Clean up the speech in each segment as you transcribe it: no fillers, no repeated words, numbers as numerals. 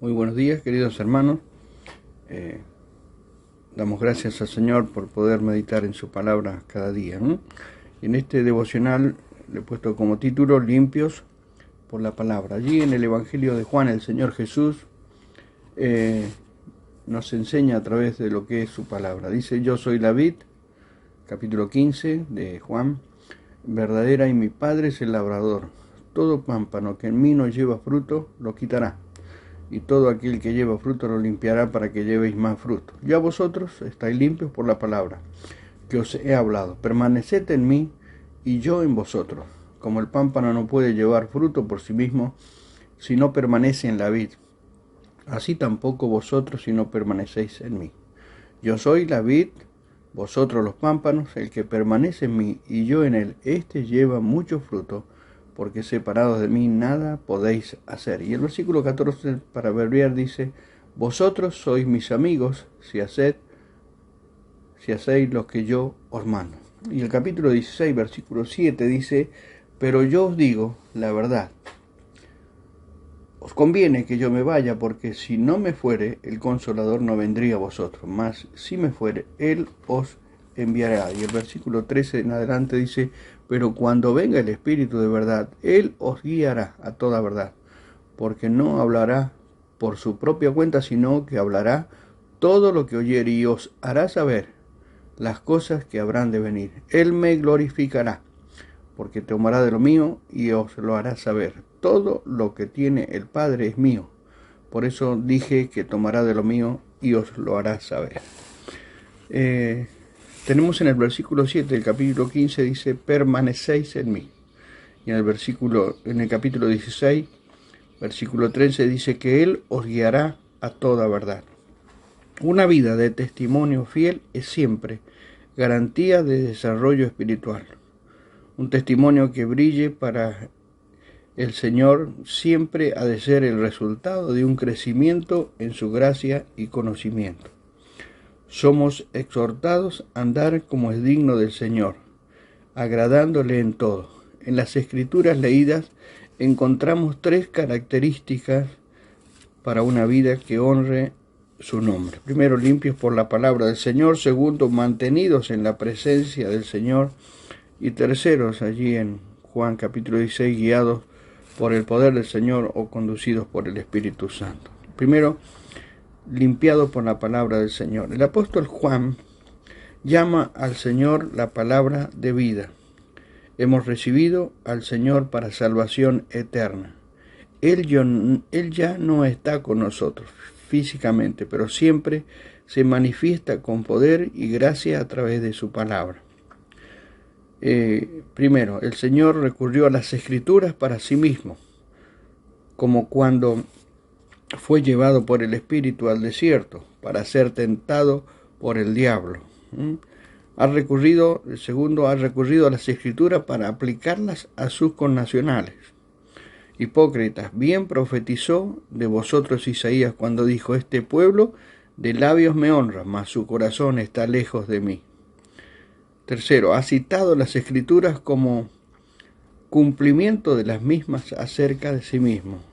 Muy buenos días, queridos hermanos. Eh, Damos gracias al Señor por poder meditar en su palabra cada día. Y en este devocional le he puesto como título Limpios por la palabra. Allí en el Evangelio de Juan, el Señor Jesús nos enseña a través de lo que es su palabra. Dice: yo soy la vid, capítulo 15 de Juan, verdadera, y mi Padre es el labrador. Todo pámpano que en mí no lleva fruto, lo quitará, y todo aquel que lleva fruto lo limpiará, para que llevéis más fruto. Ya vosotros estáis limpios por la palabra que os he hablado. Permaneced en mí y yo en vosotros. Como el pámpano no puede llevar fruto por sí mismo si no permanece en la vid, así tampoco vosotros si no permanecéis en mí. Yo soy la vid, vosotros los pámpanos. El que permanece en mí y yo en él, éste lleva mucho fruto, porque separados de mí nada podéis hacer. Y el versículo 14, para abreviar, dice: vosotros sois mis amigos si hacéis lo que yo os mando. Y el capítulo 16, versículo 7 dice: pero yo os digo la verdad, os conviene que yo me vaya, porque si no me fuere, el Consolador no vendría a vosotros, mas si me fuere, él os enviará. Y el versículo 13 en adelante dice: pero cuando venga el Espíritu de verdad, él os guiará a toda verdad, porque no hablará por su propia cuenta, sino que hablará todo lo que oyere, y os hará saber las cosas que habrán de venir. Él me glorificará, porque tomará de lo mío y os lo hará saber. Todo lo que tiene el Padre es mío. Por eso dije que tomará de lo mío y os lo hará saber. Tenemos en el versículo 7 del capítulo 15, dice: permanecéis en mí. Y en el capítulo 16, versículo 13, dice que Él os guiará a toda verdad. Una vida de testimonio fiel es siempre garantía de desarrollo espiritual. Un testimonio que brille para el Señor siempre ha de ser el resultado de un crecimiento en su gracia y conocimiento. Somos exhortados a andar como es digno del Señor, agradándole en todo. En las Escrituras leídas encontramos 3 características para una vida que honre su nombre. Primero, limpios por la palabra del Señor. Segundo, mantenidos en la presencia del Señor. Y terceros, allí en Juan capítulo 16, guiados por el poder del Señor o conducidos por el Espíritu Santo. Primero, limpiado por la palabra del Señor. El apóstol Juan llama al Señor la palabra de vida. Hemos recibido al Señor para salvación eterna. Él ya no está con nosotros físicamente, pero siempre se manifiesta con poder y gracia a través de su palabra. Primero, el Señor recurrió a las Escrituras para sí mismo, como cuando fue llevado por el Espíritu al desierto para ser tentado por el diablo. Segundo, ha recurrido a las Escrituras para aplicarlas a sus connacionales. Hipócritas, bien profetizó de vosotros Isaías cuando dijo: este pueblo de labios me honra, mas su corazón está lejos de mí. Tercero, ha citado las Escrituras como cumplimiento de las mismas acerca de sí mismo.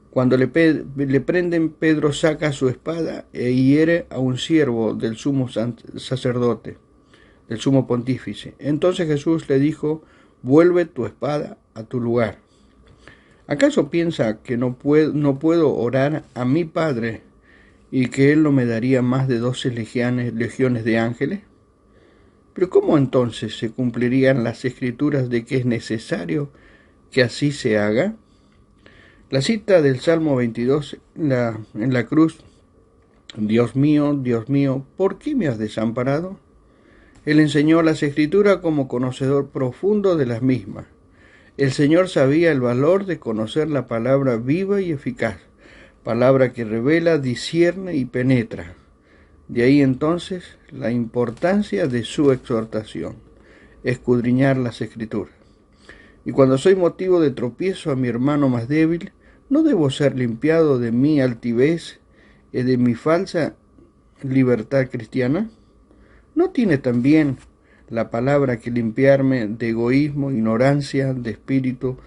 Cuando le prenden, Pedro saca su espada e hiere a un siervo del sumo sacerdote, del sumo pontífice. Entonces Jesús le dijo: vuelve tu espada a tu lugar. ¿Acaso piensa que no puedo orar a mi Padre y que Él no me daría más de 12 legiones de ángeles? Pero ¿cómo entonces se cumplirían las Escrituras de que es necesario que así se haga? La cita del Salmo 22 en la cruz: Dios mío, ¿por qué me has desamparado? Él enseñó las Escrituras como conocedor profundo de las mismas. El Señor sabía el valor de conocer la palabra viva y eficaz, palabra que revela, discierne y penetra. De ahí entonces la importancia de su exhortación, escudriñar las Escrituras. Y cuando soy motivo de tropiezo a mi hermano más débil, ¿no debo ser limpiado de mi altivez y de mi falsa libertad cristiana? ¿No tiene también la palabra que limpiarme de egoísmo, ignorancia, de espíritu,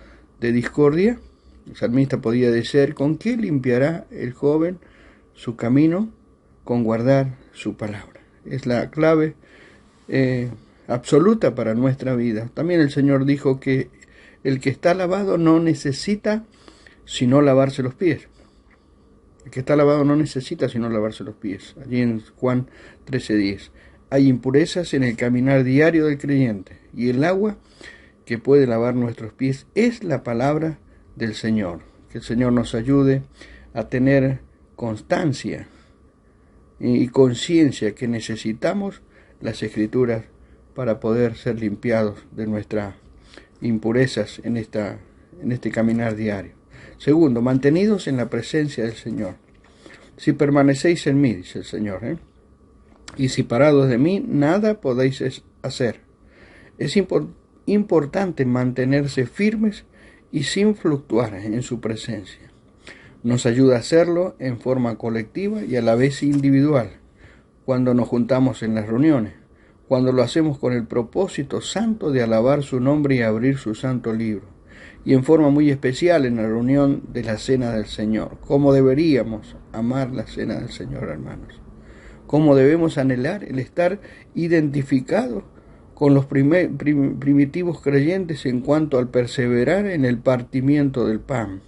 de discordia? El salmista podía decir: ¿con qué limpiará el joven su camino? Con guardar su palabra. Es la clave absoluta para nuestra vida. También el Señor dijo que el que está lavado no necesita sino lavarse los pies. El que está lavado no necesita sino lavarse los pies. Allí en Juan 13:10. Hay impurezas en el caminar diario del creyente, y el agua que puede lavar nuestros pies es la palabra del Señor. Que el Señor nos ayude a tener constancia y conciencia que necesitamos las Escrituras para poder ser limpiados de nuestras impurezas en este caminar diario. Segundo, mantenidos en la presencia del Señor. Si permanecéis en mí, dice el Señor, y si parados de mí, nada podéis hacer. Es importante mantenerse firmes y sin fluctuar en su presencia. Nos ayuda a hacerlo en forma colectiva y a la vez individual, cuando nos juntamos en las reuniones, cuando lo hacemos con el propósito santo de alabar su nombre y abrir su santo libro, y en forma muy especial en la reunión de la Cena del Señor. ¿Cómo deberíamos amar la Cena del Señor, hermanos? ¿Cómo debemos anhelar el estar identificados con los primitivos creyentes en cuanto al perseverar en el partimiento del pan?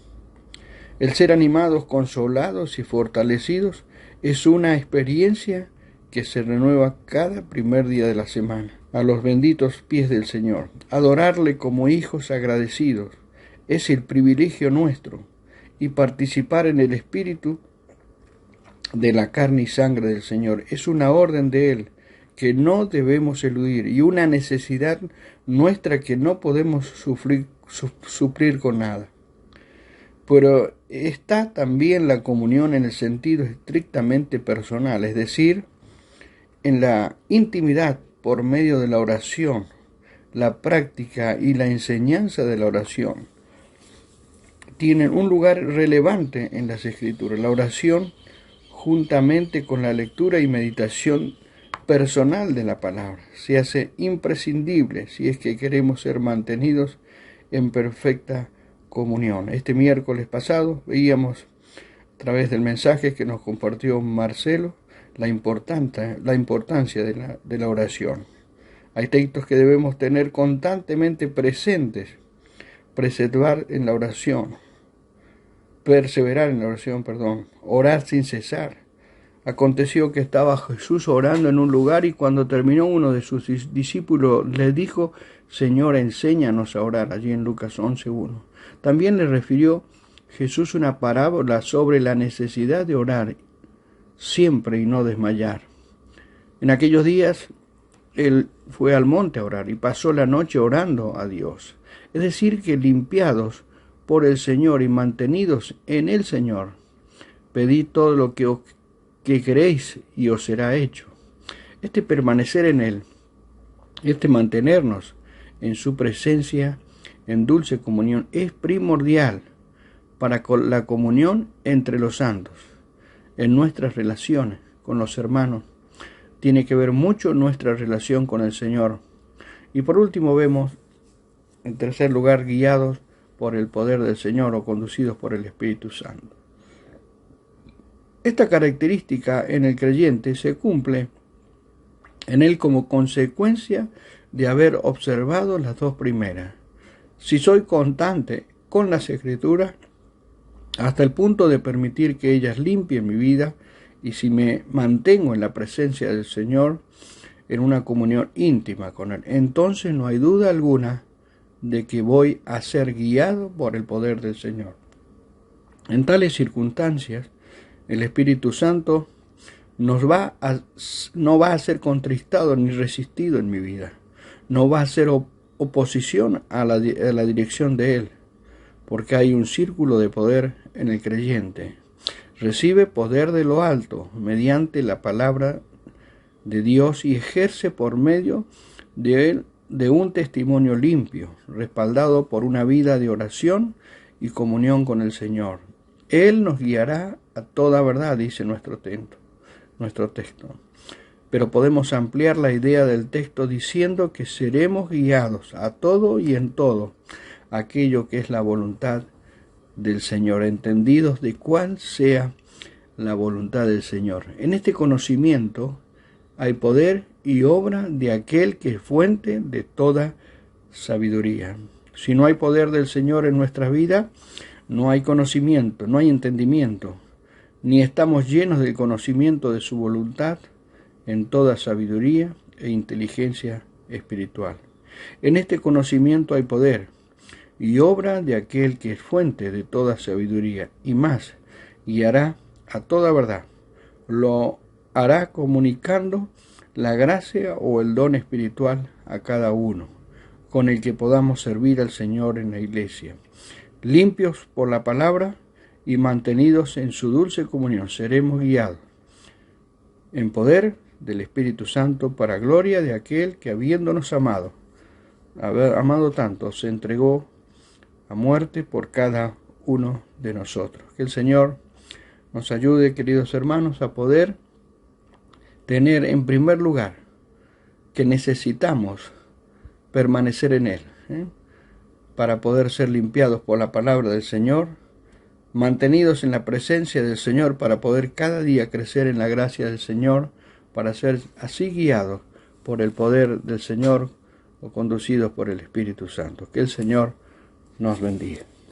El ser animados, consolados y fortalecidos es una experiencia que se renueva cada primer día de la semana. A los benditos pies del Señor, adorarle como hijos agradecidos, es el privilegio nuestro, y participar en el espíritu de la carne y sangre del Señor es una orden de Él que no debemos eludir y una necesidad nuestra que no podemos suplir con nada. Pero está también la comunión en el sentido estrictamente personal, es decir, en la intimidad por medio de la oración, la práctica y la enseñanza de la oración tienen un lugar relevante en las Escrituras. La oración, juntamente con la lectura y meditación personal de la palabra, se hace imprescindible si es que queremos ser mantenidos en perfecta comunión. Este miércoles pasado veíamos a través del mensaje que nos compartió Marcelo la importancia de la oración. Hay textos que debemos tener constantemente presentes: perseverar en la oración, orar sin cesar. Aconteció que estaba Jesús orando en un lugar, y cuando terminó, uno de sus discípulos le dijo: Señor, enséñanos a orar. Allí en Lucas 11:1. También le refirió Jesús una parábola sobre la necesidad de orar siempre y no desmayar. En aquellos días él fue al monte a orar y pasó la noche orando a Dios. Es decir, que limpiados por el Señor y mantenidos en el Señor, pedid todo lo que queréis y os será hecho. Este permanecer en Él, este mantenernos en su presencia en dulce comunión, es primordial para la comunión entre los santos. En nuestras relaciones con los hermanos tiene que ver mucho nuestra relación con el Señor. Y por último vemos, en tercer lugar, guiados por el poder del Señor o conducidos por el Espíritu Santo. Esta característica en el creyente se cumple en él como consecuencia de haber observado las dos primeras. Si soy constante con las Escrituras hasta el punto de permitir que ellas limpien mi vida, y si me mantengo en la presencia del Señor en una comunión íntima con Él, entonces no hay duda alguna de que voy a ser guiado por el poder del Señor. En tales circunstancias, el Espíritu Santo no va a ser contristado ni resistido en mi vida. No va a ser oposición a la dirección de Él, porque hay un círculo de poder en el creyente. Recibe poder de lo alto mediante la palabra de Dios y ejerce por medio de él de un testimonio limpio, respaldado por una vida de oración y comunión con el Señor. Él nos guiará a toda verdad, dice nuestro texto. Pero podemos ampliar la idea del texto diciendo que seremos guiados a todo y en todo aquello que es la voluntad del Señor, entendidos de cuál sea la voluntad del Señor. En este conocimiento hay poder y obra de aquel que es fuente de toda sabiduría. Si no hay poder del Señor en nuestra vida, no hay conocimiento, no hay entendimiento, ni estamos llenos del conocimiento de su voluntad en toda sabiduría e inteligencia espiritual. En este conocimiento hay poder y obra de aquel que es fuente de toda sabiduría, y más, guiará a toda verdad. Lo hará comunicando la gracia o el don espiritual a cada uno, con el que podamos servir al Señor en la iglesia. Limpios por la palabra y mantenidos en su dulce comunión, seremos guiados en poder del Espíritu Santo para gloria de aquel que, habiéndonos amado tanto, se entregó a muerte por cada uno de nosotros. Que el Señor nos ayude, queridos hermanos, a poder tener en primer lugar que necesitamos permanecer en Él, para poder ser limpiados por la palabra del Señor, mantenidos en la presencia del Señor para poder cada día crecer en la gracia del Señor, para ser así guiados por el poder del Señor o conducidos por el Espíritu Santo. Que el Señor nos bendiga.